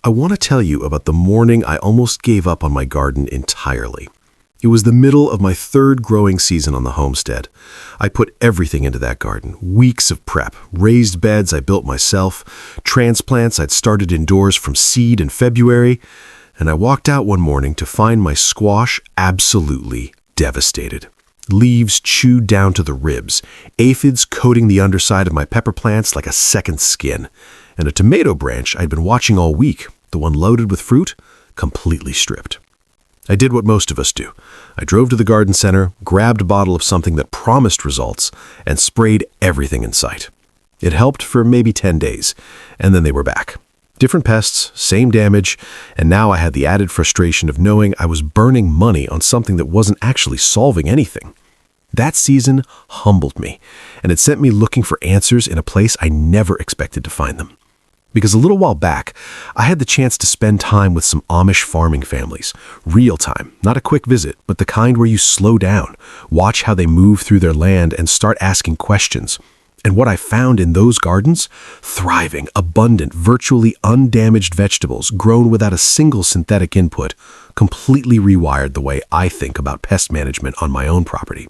I want to tell you about the morning I almost gave up on my garden entirely. It was the middle of my third growing season on the homestead. I put everything into that garden, weeks of prep, raised beds I built myself, transplants I'd started indoors from seed in February, and I walked out one morning to find my squash absolutely devastated. Leaves chewed down to the ribs, aphids coating the underside of my pepper plants like a second skin, and a tomato branch I'd been watching all week, the one loaded with fruit, completely stripped. I did what most of us do. I drove to the garden center, grabbed a bottle of something that promised results, and sprayed everything in sight. It helped for maybe 10 days, and then they were back. Different pests, same damage, and now I had the added frustration of knowing I was burning money on something that wasn't actually solving anything. That season humbled me, and it sent me looking for answers in a place I never expected to find them. Because a little while back, I had the chance to spend time with some Amish farming families. Real time, not a quick visit, but the kind where you slow down, watch how they move through their land, and start asking questions. And what I found in those gardens? Thriving, abundant, virtually undamaged vegetables grown without a single synthetic input, completely rewired the way I think about pest management on my own property.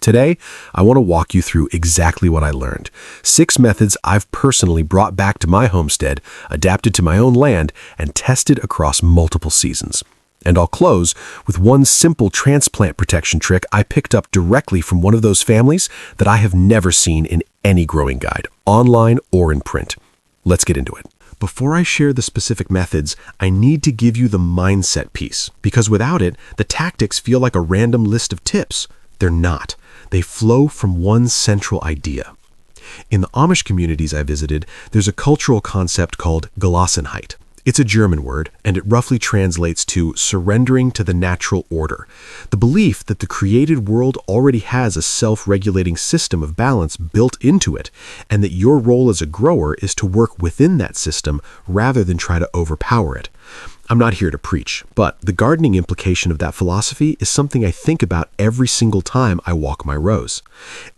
Today, I want to walk you through exactly what I learned. 6 methods I've personally brought back to my homestead, adapted to my own land, and tested across multiple seasons. And I'll close with one simple transplant protection trick I picked up directly from one of those families that I have never seen in any growing guide, online or in print. Let's get into it. Before I share the specific methods, I need to give you the mindset piece, because without it, the tactics feel like a random list of tips. They're not. They flow from one central idea. In the Amish communities I visited, there's a cultural concept called Gelassenheit. It's a German word, and it roughly translates to surrendering to the natural order. The belief that the created world already has a self-regulating system of balance built into it, and that your role as a grower is to work within that system rather than try to overpower it. I'm not here to preach, but the gardening implication of that philosophy is something I think about every single time I walk my rows.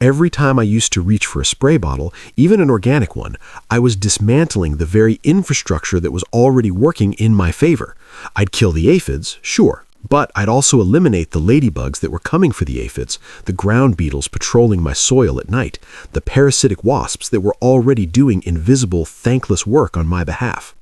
Every time I used to reach for a spray bottle, even an organic one, I was dismantling the very infrastructure that was already working in my favor. I'd kill the aphids, sure, but I'd also eliminate the ladybugs that were coming for the aphids, the ground beetles patrolling my soil at night, the parasitic wasps that were already doing invisible, thankless work on my behalf.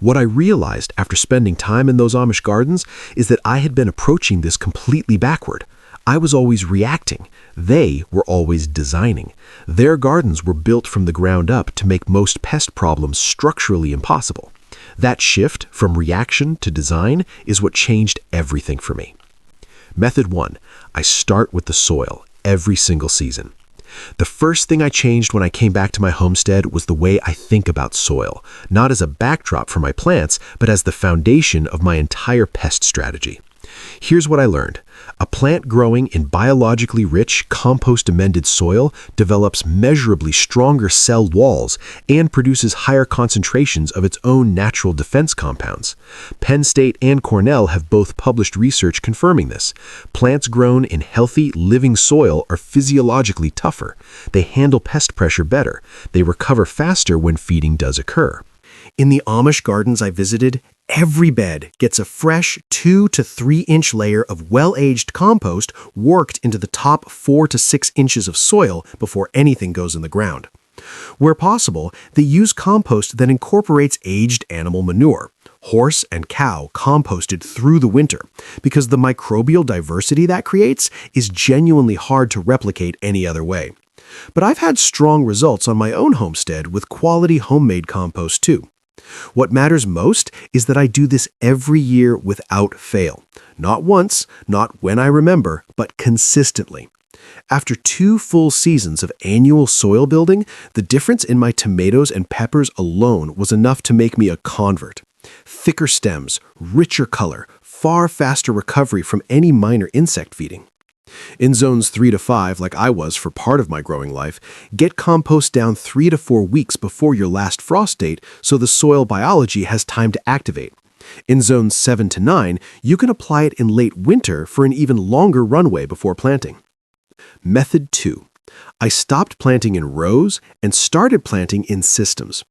What I realized after spending time in those Amish gardens is that I had been approaching this completely backward. I was always reacting. They were always designing. Their gardens were built from the ground up to make most pest problems structurally impossible. That shift from reaction to design is what changed everything for me. Method 1. I start with the soil every single season. The first thing I changed when I came back to my homestead was the way I think about soil, not as a backdrop for my plants, but as the foundation of my entire pest strategy. Here's what I learned. A plant growing in biologically rich, compost-amended soil develops measurably stronger cell walls and produces higher concentrations of its own natural defense compounds. Penn State and Cornell have both published research confirming this. Plants grown in healthy, living soil are physiologically tougher. They handle pest pressure better. They recover faster when feeding does occur. In the Amish gardens I visited, every bed gets a fresh 2 to 3 inch layer of well-aged compost worked into the top 4 to 6 inches of soil before anything goes in the ground. Where possible, they use compost that incorporates aged animal manure, horse and cow composted through the winter, because the microbial diversity that creates is genuinely hard to replicate any other way. But I've had strong results on my own homestead with quality homemade compost too. What matters most is that I do this every year without fail. Not once, not when I remember, but consistently. After 2 full seasons of annual soil building, the difference in my tomatoes and peppers alone was enough to make me a convert. Thicker stems, richer color, far faster recovery from any minor insect feeding. In zones 3 to 5, like I was for part of my growing life, get compost down 3 to 4 weeks before your last frost date so the soil biology has time to activate. In zones 7 to 9, you can apply it in late winter for an even longer runway before planting. Method 2. I stopped planting in rows and started planting in systems.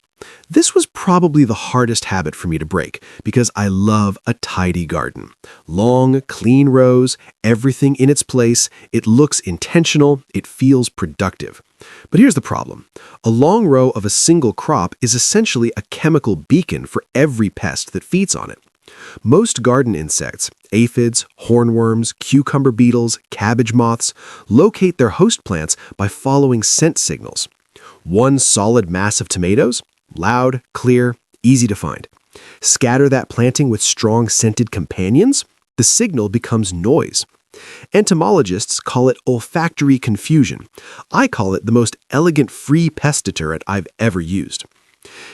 This was probably the hardest habit for me to break because I love a tidy garden. Long, clean rows, everything in its place, it looks intentional, it feels productive. But here's the problem. A long row of a single crop is essentially a chemical beacon for every pest that feeds on it. Most garden insects, aphids, hornworms, cucumber beetles, cabbage moths, locate their host plants by following scent signals. One solid mass of tomatoes? Loud, clear, easy to find. Scatter that planting with strong scented companions? The signal becomes noise. Entomologists call it olfactory confusion. I call it the most elegant free pest deterrent I've ever used.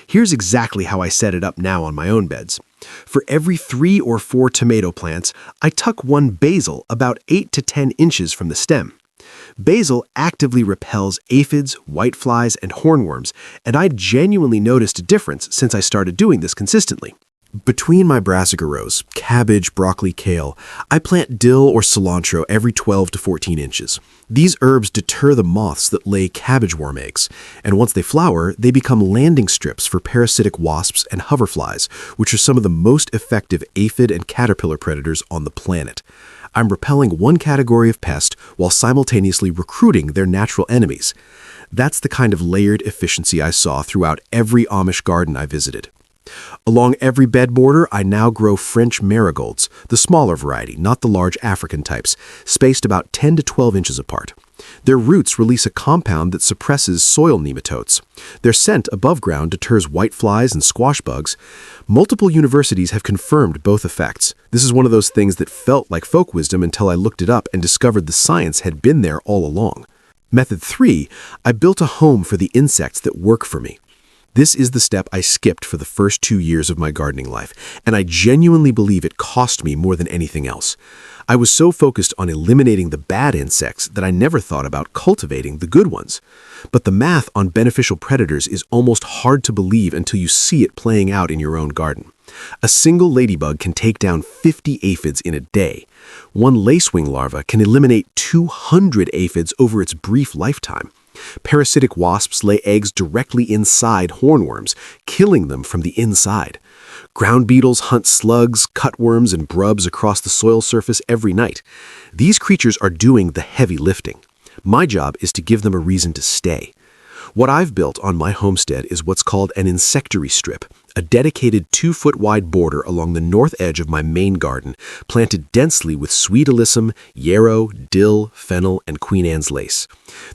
Here's exactly how I set it up now on my own beds. For every 3 or 4 tomato plants, I tuck one basil about 8 to 10 inches from the stem. Basil actively repels aphids, whiteflies, and hornworms, and I genuinely noticed a difference since I started doing this consistently. Between my brassica rows, cabbage, broccoli, kale, I plant dill or cilantro every 12 to 14 inches. These herbs deter the moths that lay cabbage worm eggs, and once they flower, they become landing strips for parasitic wasps and hoverflies, which are some of the most effective aphid and caterpillar predators on the planet. I'm repelling one category of pest while simultaneously recruiting their natural enemies. That's the kind of layered efficiency I saw throughout every Amish garden I visited. Along every bed border, I now grow French marigolds, the smaller variety, not the large African types, spaced about 10 to 12 inches apart. Their roots release a compound that suppresses soil nematodes. Their scent above ground deters whiteflies and squash bugs. Multiple universities have confirmed both effects. This is one of those things that felt like folk wisdom until I looked it up and discovered the science had been there all along. Method 3, I built a home for the insects that work for me. This is the step I skipped for the first 2 years of my gardening life, and I genuinely believe it cost me more than anything else. I was so focused on eliminating the bad insects that I never thought about cultivating the good ones. But the math on beneficial predators is almost hard to believe until you see it playing out in your own garden. A single ladybug can take down 50 aphids in a day. One lacewing larva can eliminate 200 aphids over its brief lifetime. Parasitic wasps lay eggs directly inside hornworms, killing them from the inside. Ground beetles hunt slugs, cutworms, and brubs across the soil surface every night. These creatures are doing the heavy lifting. My job is to give them a reason to stay. What I've built on my homestead is what's called an insectary strip, a dedicated 2-foot-wide border along the north edge of my main garden, planted densely with sweet alyssum, yarrow, dill, fennel, and Queen Anne's lace.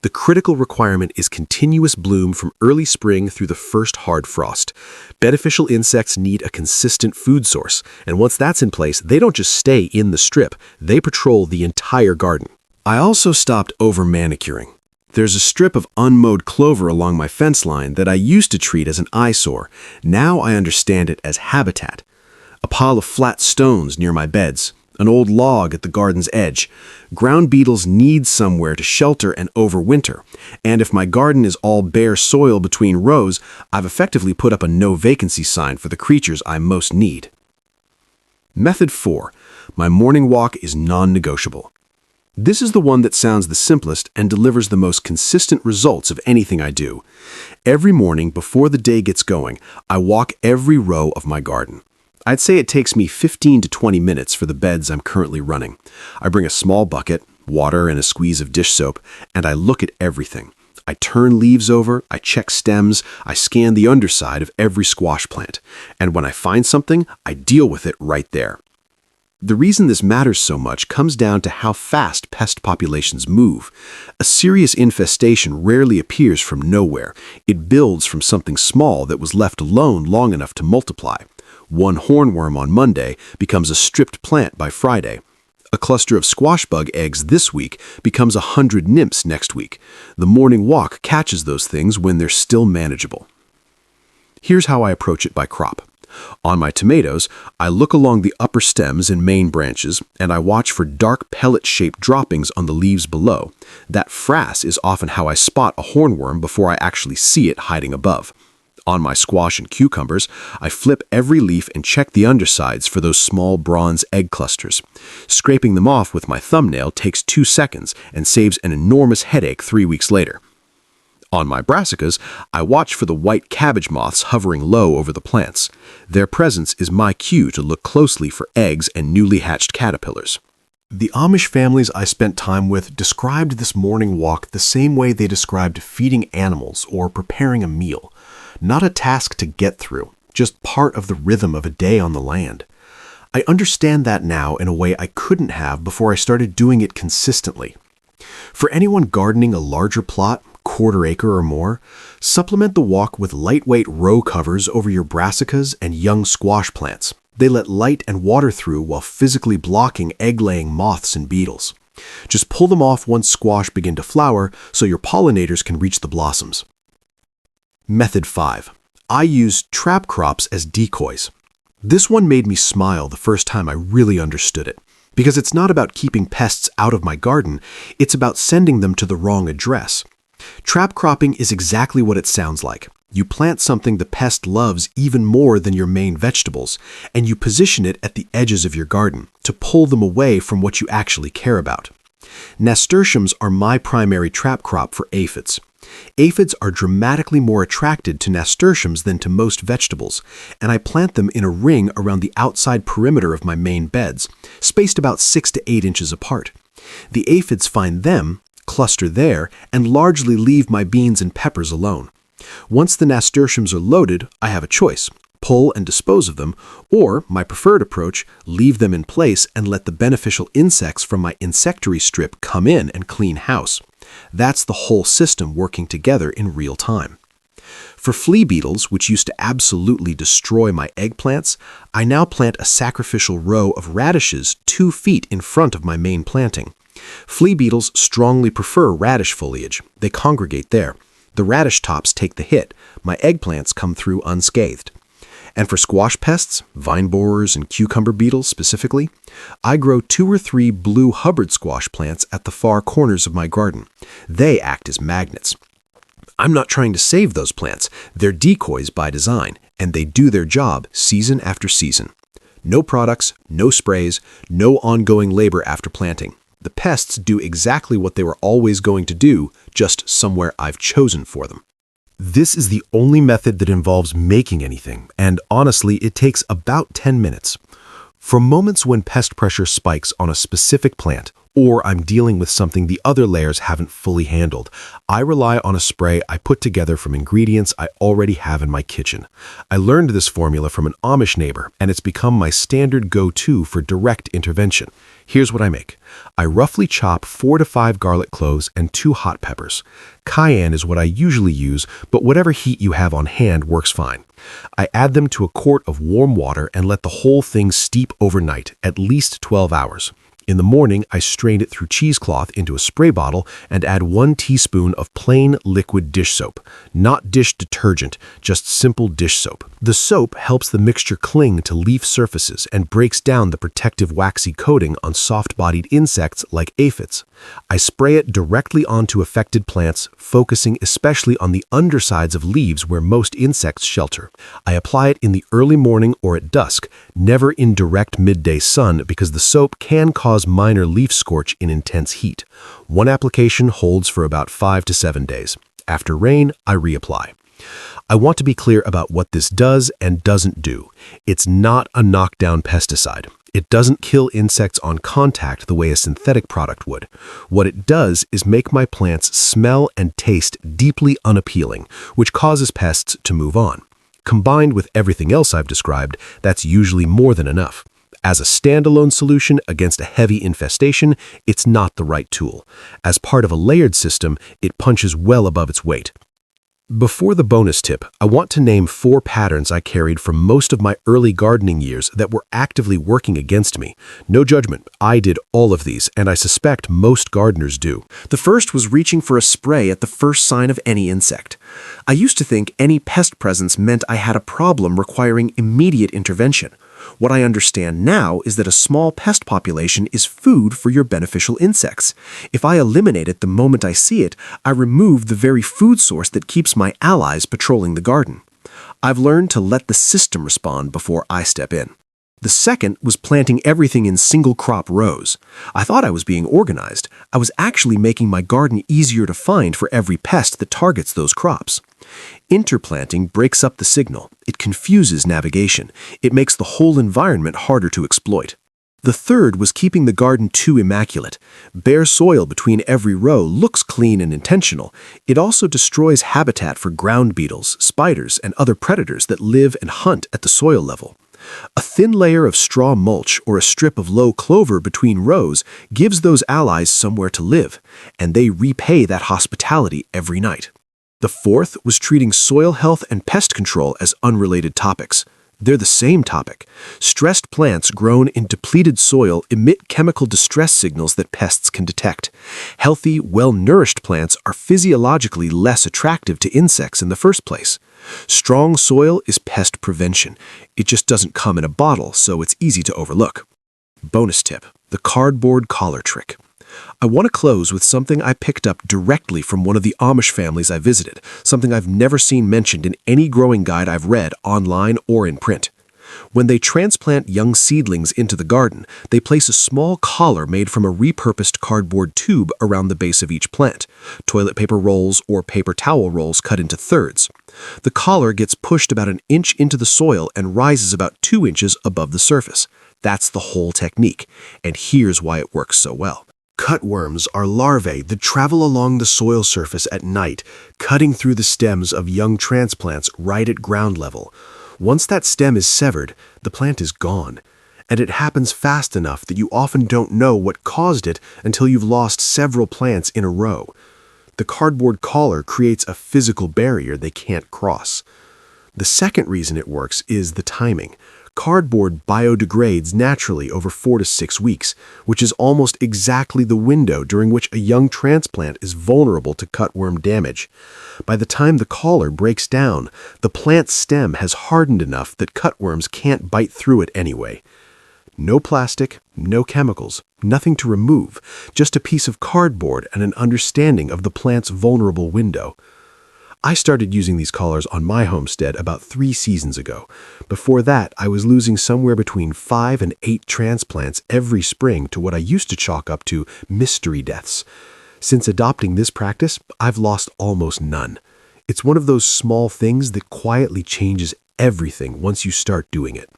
The critical requirement is continuous bloom from early spring through the first hard frost. Beneficial insects need a consistent food source, and once that's in place, they don't just stay in the strip, they patrol the entire garden. I also stopped over-manicuring. There's a strip of unmowed clover along my fence line that I used to treat as an eyesore. Now I understand it as habitat. A pile of flat stones near my beds, an old log at the garden's edge. Ground beetles need somewhere to shelter and overwinter. And if my garden is all bare soil between rows, I've effectively put up a no vacancy sign for the creatures I most need. Method 4. My morning walk is non-negotiable. This is the one that sounds the simplest and delivers the most consistent results of anything I do. Every morning before the day gets going, I walk every row of my garden. I'd say it takes me 15 to 20 minutes for the beds I'm currently running. I bring a small bucket, water, and a squeeze of dish soap, and I look at everything. I turn leaves over, I check stems, I scan the underside of every squash plant, and when I find something, I deal with it right there. The reason this matters so much comes down to how fast pest populations move. A serious infestation rarely appears from nowhere. It builds from something small that was left alone long enough to multiply. One hornworm on Monday becomes a stripped plant by Friday. A cluster of squash bug eggs this week becomes 100 nymphs next week. The morning walk catches those things when they're still manageable. Here's how I approach it by crop. On my tomatoes, I look along the upper stems and main branches, and I watch for dark pellet-shaped droppings on the leaves below. That frass is often how I spot a hornworm before I actually see it hiding above. On my squash and cucumbers, I flip every leaf and check the undersides for those small bronze egg clusters. Scraping them off with my thumbnail takes 2 seconds and saves an enormous headache 3 weeks later. On my brassicas, I watch for the white cabbage moths hovering low over the plants. Their presence is my cue to look closely for eggs and newly hatched caterpillars. The Amish families I spent time with described this morning walk the same way they described feeding animals or preparing a meal. Not a task to get through, just part of the rhythm of a day on the land. I understand that now in a way I couldn't have before I started doing it consistently. For anyone gardening a larger plot, quarter acre or more, supplement the walk with lightweight row covers over your brassicas and young squash plants. They let light and water through while physically blocking egg-laying moths and beetles. Just pull them off once squash begin to flower so your pollinators can reach the blossoms. Method 5. I use trap crops as decoys. This one made me smile the first time I really understood it. Because it's not about keeping pests out of my garden, it's about sending them to the wrong address. Trap cropping is exactly what it sounds like. You plant something the pest loves even more than your main vegetables, and you position it at the edges of your garden to pull them away from what you actually care about. Nasturtiums are my primary trap crop for aphids. Aphids are dramatically more attracted to nasturtiums than to most vegetables, and I plant them in a ring around the outside perimeter of my main beds, spaced about 6 to 8 inches apart. The aphids find them, cluster there, and largely leave my beans and peppers alone. Once the nasturtiums are loaded, I have a choice: pull and dispose of them, or, my preferred approach, leave them in place and let the beneficial insects from my insectary strip come in and clean house. That's the whole system working together in real time. For flea beetles, which used to absolutely destroy my eggplants, I now plant a sacrificial row of radishes 2 feet in front of my main planting. Flea beetles strongly prefer radish foliage. They congregate there. The radish tops take the hit. My eggplants come through unscathed. And for squash pests, vine borers and cucumber beetles specifically, I grow 2 or 3 blue Hubbard squash plants at the far corners of my garden. They act as magnets. I'm not trying to save those plants. They're decoys by design, and they do their job season after season. No products, no sprays, no ongoing labor after planting. The pests do exactly what they were always going to do, just somewhere I've chosen for them. This is the only method that involves making anything, and honestly, it takes about 10 minutes. For moments when pest pressure spikes on a specific plant, or I'm dealing with something the other layers haven't fully handled, I rely on a spray I put together from ingredients I already have in my kitchen. I learned this formula from an Amish neighbor, and it's become my standard go-to for direct intervention. Here's what I make. I roughly chop 4 to 5 garlic cloves and 2 hot peppers. Cayenne is what I usually use, but whatever heat you have on hand works fine. I add them to a quart of warm water and let the whole thing steep overnight, at least 12 hours. In the morning, I strain it through cheesecloth into a spray bottle and add 1 teaspoon of plain liquid dish soap. Not dish detergent, just simple dish soap. The soap helps the mixture cling to leaf surfaces and breaks down the protective waxy coating on soft-bodied insects like aphids. I spray it directly onto affected plants, focusing especially on the undersides of leaves where most insects shelter. I apply it in the early morning or at dusk, never in direct midday sun because the soap can cause minor leaf scorch in intense heat. 1 application holds for about 5 to 7 days. After rain, I reapply. I want to be clear about what this does and doesn't do. It's not a knockdown pesticide. It doesn't kill insects on contact the way a synthetic product would. What it does is make my plants smell and taste deeply unappealing, which causes pests to move on. Combined with everything else I've described, that's usually more than enough. As a standalone solution against a heavy infestation, it's not the right tool. As part of a layered system, it punches well above its weight. Before the bonus tip, I want to name 4 patterns I carried from most of my early gardening years that were actively working against me. No judgment, I did all of these, and I suspect most gardeners do. The first was reaching for a spray at the first sign of any insect. I used to think any pest presence meant I had a problem requiring immediate intervention. What I understand now is that a small pest population is food for your beneficial insects. If I eliminate it the moment I see it, I remove the very food source that keeps my allies patrolling the garden. I've learned to let the system respond before I step in. The second was planting everything in single-crop rows. I thought I was being organized. I was actually making my garden easier to find for every pest that targets those crops. Interplanting breaks up the signal. It confuses navigation. It makes the whole environment harder to exploit. The third was keeping the garden too immaculate. Bare soil between every row looks clean and intentional. It also destroys habitat for ground beetles, spiders, and other predators that live and hunt at the soil level. A thin layer of straw mulch or a strip of low clover between rows gives those allies somewhere to live, and they repay that hospitality every night. The fourth was treating soil health and pest control as unrelated topics. They're the same topic. Stressed plants grown in depleted soil emit chemical distress signals that pests can detect. Healthy, well-nourished plants are physiologically less attractive to insects in the first place. Strong soil is pest prevention. It just doesn't come in a bottle, so it's easy to overlook. Bonus tip: the cardboard collar trick. I want to close with something I picked up directly from one of the Amish families I visited, something I've never seen mentioned in any growing guide I've read online or in print. When they transplant young seedlings into the garden, they place a small collar made from a repurposed cardboard tube around the base of each plant, toilet paper rolls or paper towel rolls cut into thirds. The collar gets pushed about an inch into the soil and rises about 2 inches above the surface. That's the whole technique, and here's why it works so well. Cutworms are larvae that travel along the soil surface at night, cutting through the stems of young transplants right at ground level. Once that stem is severed, the plant is gone. And it happens fast enough that you often don't know what caused it until you've lost several plants in a row. The cardboard collar creates a physical barrier they can't cross. The second reason it works is the timing. Cardboard biodegrades naturally over 4 to 6 weeks, which is almost exactly the window during which a young transplant is vulnerable to cutworm damage. By the time the collar breaks down, the plant's stem has hardened enough that cutworms can't bite through it anyway. No plastic, no chemicals, nothing to remove, just a piece of cardboard and an understanding of the plant's vulnerable window. I started using these collars on my homestead about 3 seasons ago. Before that, I was losing somewhere between 5 and 8 transplants every spring to what I used to chalk up to mystery deaths. Since adopting this practice, I've lost almost none. It's one of those small things that quietly changes everything once you start doing it.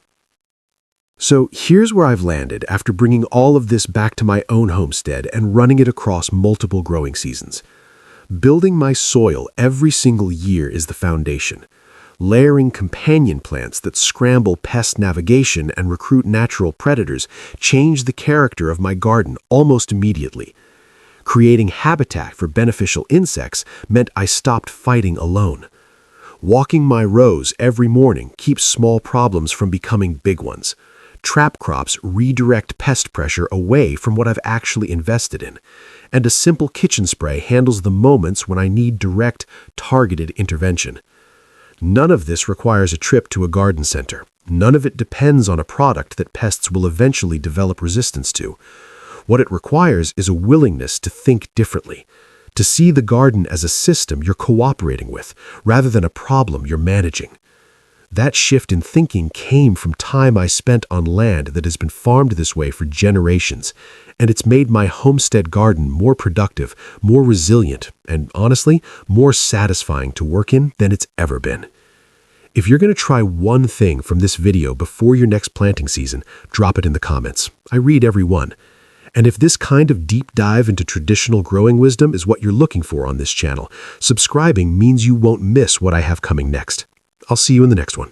So here's where I've landed after bringing all of this back to my own homestead and running it across multiple growing seasons. Building my soil every single year is the foundation. Layering companion plants that scramble pest navigation and recruit natural predators changed the character of my garden almost immediately. Creating habitat for beneficial insects meant I stopped fighting alone. Walking my rows every morning keeps small problems from becoming big ones. Trap crops redirect pest pressure away from what I've actually invested in. And a simple kitchen spray handles the moments when I need direct, targeted intervention. None of this requires a trip to a garden center. None of it depends on a product that pests will eventually develop resistance to. What it requires is a willingness to think differently, to see the garden as a system you're cooperating with, rather than a problem you're managing. That shift in thinking came from time I spent on land that has been farmed this way for generations, and it's made my homestead garden more productive, more resilient, and honestly, more satisfying to work in than it's ever been. If you're going to try one thing from this video before your next planting season, drop it in the comments. I read every one. And if this kind of deep dive into traditional growing wisdom is what you're looking for on this channel, subscribing means you won't miss what I have coming next. I'll see you in the next one.